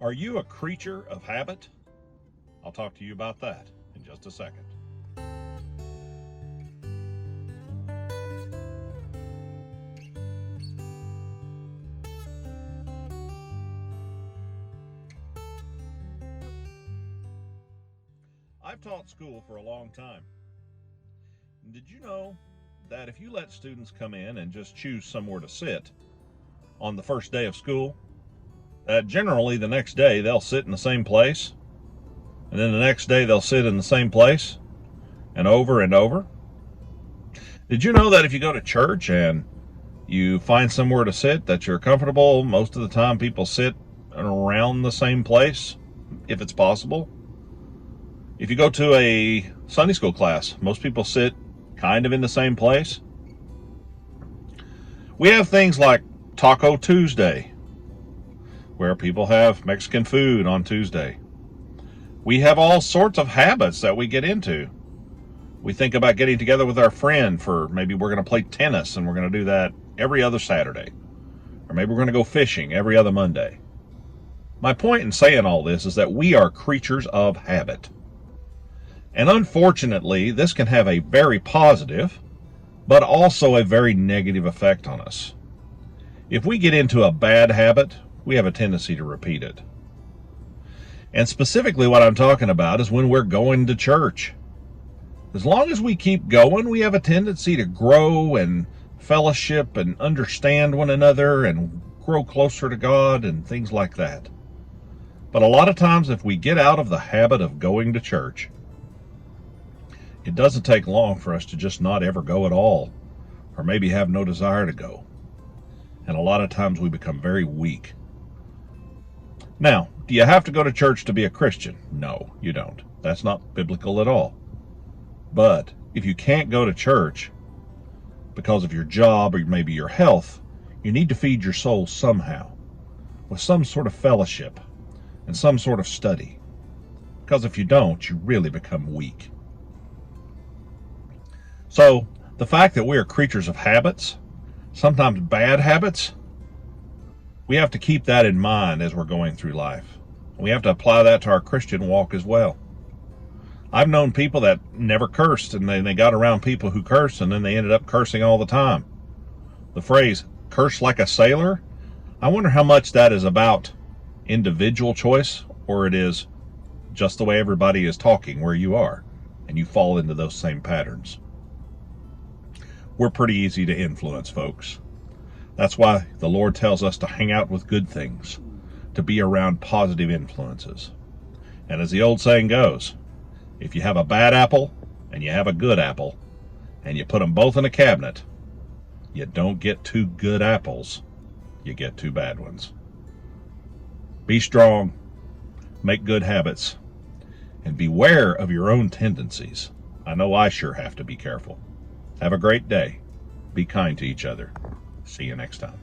Are you a creature of habit? I'll talk to you about that in just a second. I've taught school for a long time. Did you know that if you let students come in and just choose somewhere to sit on the first day of school, that generally the next day they'll sit in the same place, and then the next day they'll sit in the same place, and over and over? Did you know that if you go to church and you find somewhere to sit that you're comfortable, most of the time people sit around the same place, if it's possible? If you go to a Sunday school class, most people sit kind of in the same place. We have things like Taco Tuesday, where people have Mexican food on Tuesday. We have all sorts of habits that we get into. We think about getting together with our friend for maybe we're going to play tennis and we're going to do that every other Saturday. Or maybe we're going to go fishing every other Monday. My point in saying all this is that we are creatures of habit. And unfortunately, this can have a very positive, but also a very negative effect on us. If we get into a bad habit, we have a tendency to repeat it. And specifically what I'm talking about is when we're going to church. As long as we keep going, we have a tendency to grow and fellowship and understand one another and grow closer to God and things like that. But a lot of times if we get out of the habit of going to church, it doesn't take long for us to just not ever go at all, or maybe have no desire to go. And a lot of times we become very weak. Now, do you have to go to church to be a Christian? No, you don't. That's not biblical at all. But if you can't go to church because of your job or maybe your health, you need to feed your soul somehow, with some sort of fellowship and some sort of study. Because if you don't, you really become weak. So, the fact that we are creatures of habits, sometimes bad habits, we have to keep that in mind as we're going through life. We have to apply that to our Christian walk as well. I've known people that never cursed, and they got around people who cursed, and then they ended up cursing all the time. The phrase, curse like a sailor, I wonder how much that is about individual choice, or it is just the way everybody is talking where you are, and you fall into those same patterns. We're pretty easy to influence, folks. That's why the Lord tells us to hang out with good things, to be around positive influences. And as the old saying goes, if you have a bad apple and you have a good apple, and you put them both in a cabinet, you don't get two good apples, you get two bad ones. Be strong, make good habits, and beware of your own tendencies. I know I sure have to be careful. Have a great day. Be kind to each other. See you next time.